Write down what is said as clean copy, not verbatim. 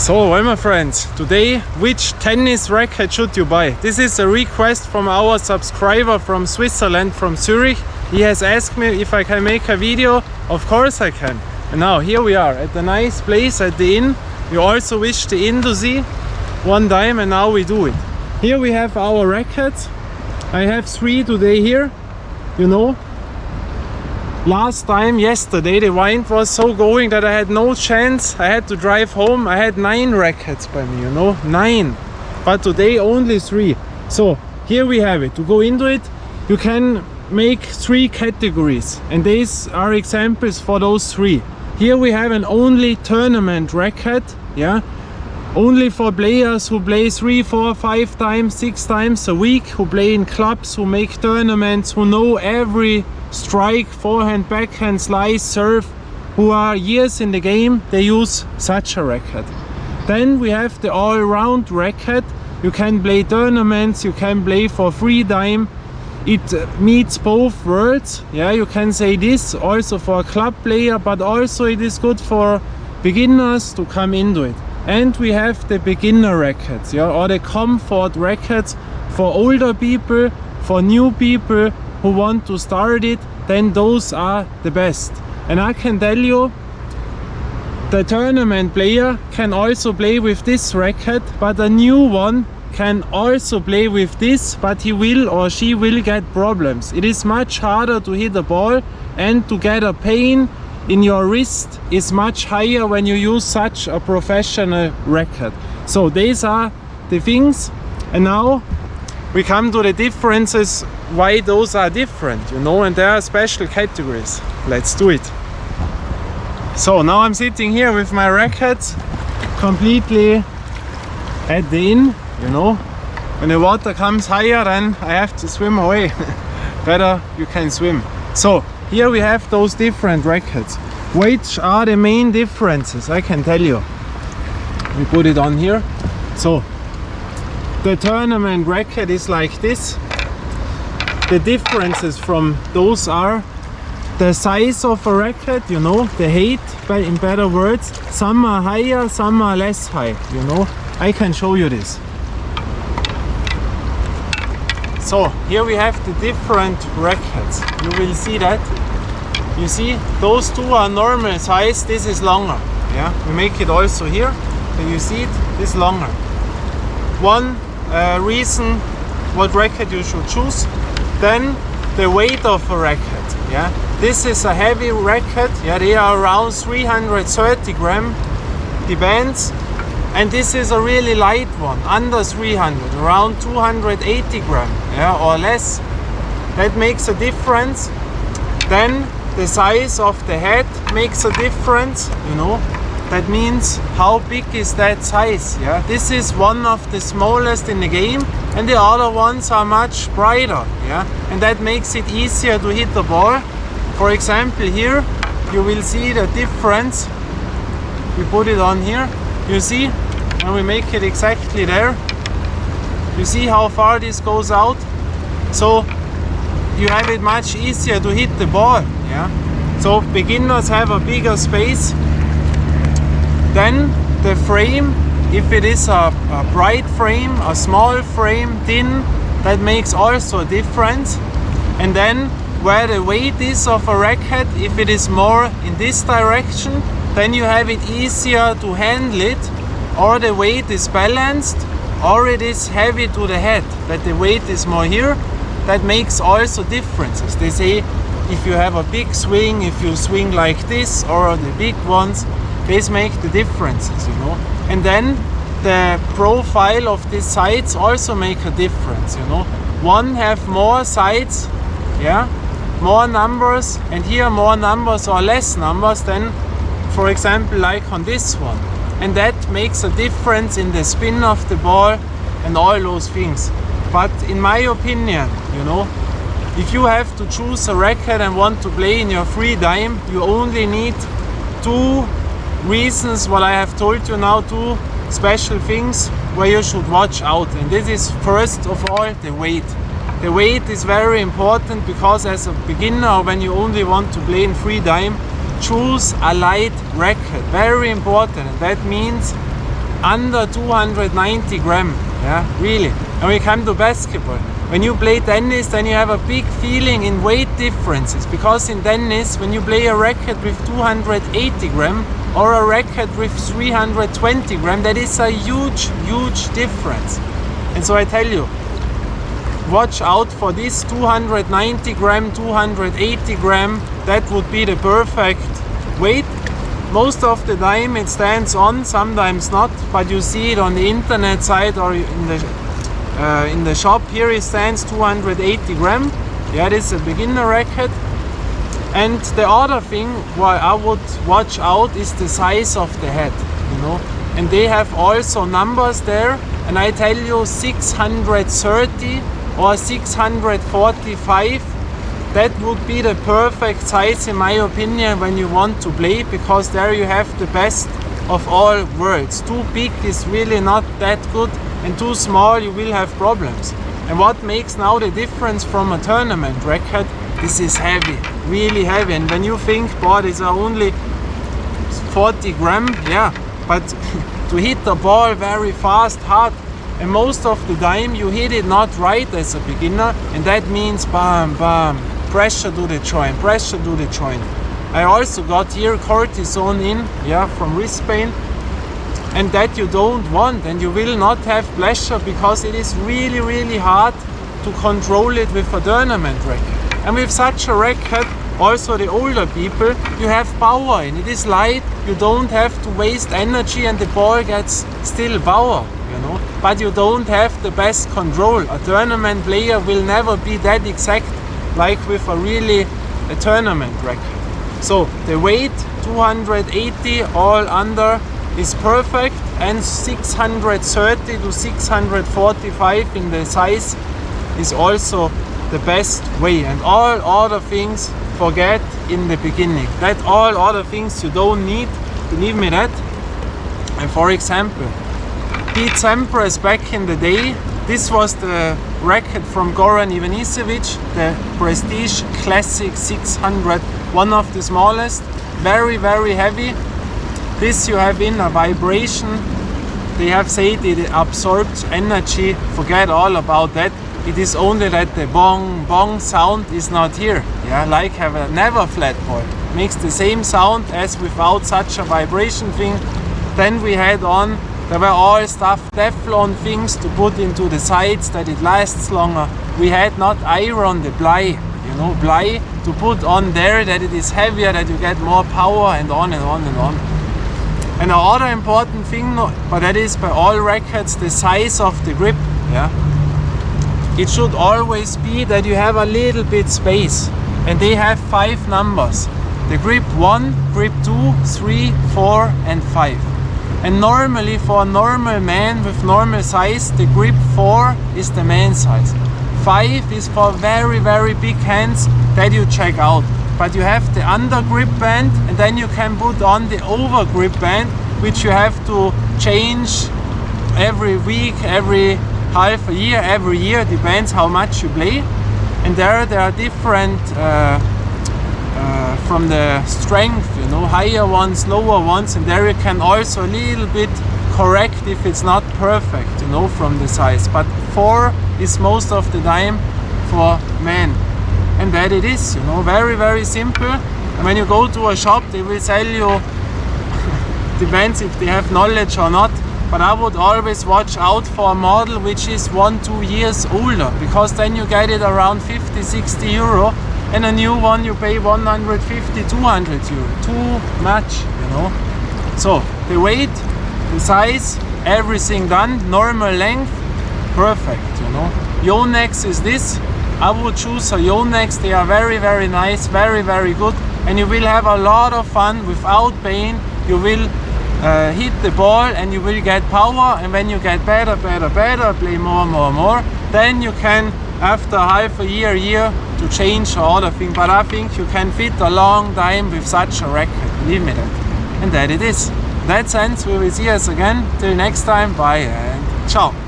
So, well, my friends, today, which tennis racket should you buy? This is a request from our subscriber from Switzerland, from Zurich. He has asked me if I can make a video. Of course I can. And now here we are at a nice place at the inn. We also wish the inn to see one time, and now we do it. Here we have our rackets. I have 3 today here, you know. Last time, yesterday, the wind was so going that I had no chance. I had to drive home. I had 9 rackets by me, you know, 9. But today only 3. So here we have it. To go into it, you can make 3 categories, and these are examples for those 3. Here we have an only tournament racket, yeah, only for players who play 3, 4, 5 times, 6 times a week, who play in clubs, who make tournaments, who know every strike, forehand, backhand, slice, serve, who are years in the game. They use such a racket. Then we have the all-round racket. You can play tournaments, you can play for free time. It meets both worlds. Yeah, you can say this also for a club player, but also it is good for beginners to come into it. And we have the beginner rackets, yeah, or the comfort rackets for older people, for new people who want to start it. Then those are the best. And I can tell you, the tournament player can also play with this racket, but a new one can also play with this, but he will or she will get problems. It is much harder to hit a ball, and to get a pain in your wrist is much higher when you use such a professional racket. So these are the things, and now we come to the differences, why those are different, you know, and there are special categories. Let's do it. So now I'm sitting here with my rackets completely at the inn, you know. When the water comes higher, then I have to swim away. Better you can swim. So here we have those different rackets. Which are the main differences? I can tell you. We put it on here. So the tournament racket is like this. The differences from those are the size of a racket, you know, the height, in better words. Some are higher, some are less high, you know. I can show you this. So here we have the different rackets. You will see that. You see, those 2 are normal size. This is longer. Yeah, we make it also here. So you see it, this longer. One reason what racket you should choose. Then the weight of a racket. Yeah, this is a heavy racket. Yeah, they are around 330 gram. Depends. And this is a really light one, under 300, around 280 gram, yeah, or less. That makes a difference. Then the size of the head makes a difference, you know. That means how big is that size, yeah. This is one of the smallest in the game, and the other ones are much brighter, yeah. And that makes it easier to hit the ball. For example, here you will see the difference. We put it on here. You see, when we make it exactly there, you see how far this goes out. So you have it much easier to hit the ball, yeah. So beginners have a bigger space. Then the frame, if it is a bright frame, a small frame, thin, that makes also a difference. And then where the weight is of a racket, if it is more in this direction, then you have it easier to handle it, or the weight is balanced, or it is heavy to the head, that the weight is more here. That makes also differences. They say if you have a big swing, if you swing like this, or the big ones, these make the differences, you know. And then the profile of these sides also make a difference, you know. One have more sides, yeah, more numbers, and here more numbers or less numbers than, for example, like on this one. And that makes a difference in the spin of the ball and all those things. But in my opinion, you know, if you have to choose a racket and want to play in your free time, you only need 2 reasons, what I have told you now, 2 special things where you should watch out. And this is first of all the weight. The weight is very important, because as a beginner, when you only want to play in free time, choose a light racket. Very important. And that means under 290 gram. Yeah, really. And we come to basketball. When you play tennis, then you have a big feeling in weight differences, because in tennis, when you play a racket with 280 gram or a racket with 320 gram, that is a huge difference. And so I tell you, watch out for this 290 gram, 280 gram. That would be the perfect weight. Most of the time it stands on, sometimes not, but you see it on the internet site or in the shop. Here it stands 280 gram. Yeah, this is a beginner racket. And the other thing why I would watch out is the size of the head, you know. And they have also numbers there, and I tell you 630 or 645, that would be the perfect size in my opinion when you want to play, because there you have the best of all worlds. Too big is really not that good, and too small you will have problems. And what makes now the difference from a tournament racket, this is heavy, really heavy. And when you think, boy, these are only 40 gram, yeah, but to hit the ball very fast, hard, and most of the time you hit it not right as a beginner, and that means bam, bam, pressure to the joint, pressure to the joint. I also got here cortisone in, yeah, from wrist pain, and that you don't want, and you will not have pleasure, because it is really hard to control it with a tournament racket. And with such a racket, also the older people, you have power in it. Is light, you don't have to waste energy, and the ball gets still power, you know, but you don't have the best control. A tournament player will never be that exact like with a tournament racket. So the weight 280 all under is perfect, and 630 to 645 in the size is also the best way. And all other things forget in the beginning. That all other things you don't need, believe me that. And for example, Pete Sampras back in the day, this was the racket from Goran Ivanisevic, the Prestige Classic 600, one of the smallest, very heavy. This you have in a vibration. They have said it absorbs energy. Forget all about that. It is only that the bong bong sound is not here. Yeah, like have a never flat ball. Makes the same sound as without such a vibration thing. Then we had on, there were all stuff Teflon things to put into the sides that it lasts longer. We had not iron the ply, you know, ply to put on there, that it is heavier, that you get more power, and on and on and on. And the other important thing, but that is by all rackets, the size of the grip. Yeah, it should always be that you have a little bit space, and they have 5 numbers. The grip 1, grip 2, 3, 4 and 5. And normally for a normal man with normal size, the grip 4 is the man size. 5 is for very big hands that you check out. But you have the under grip band, and then you can put on the over grip band, which you have to change every week, every half a year, every year, depends how much you play. And there are different from the strength, you know, higher ones, lower ones, and there you can also a little bit correct if it's not perfect, you know, from the size. But 4 is most of the time for men. And that it is, you know, very simple. And when you go to a shop, they will sell you, depends if they have knowledge or not, but I would always watch out for a model which is 1-2 years older, because then you get it around 50-60 euro, and a new one you pay 150-200 euro. Too much, you know. So the weight, the size, everything done, normal length, perfect, you know. Yonex is this. I would choose a Yonex. They are very nice, very good, and you will have a lot of fun without pain. You will hit the ball and you will get power, and when you get better, play more, then you can, after half a year to change the other thing. But I think you can fit a long time with such a racket, believe me that. And that it is. In that sense, we will see us again. Till next time, bye and ciao.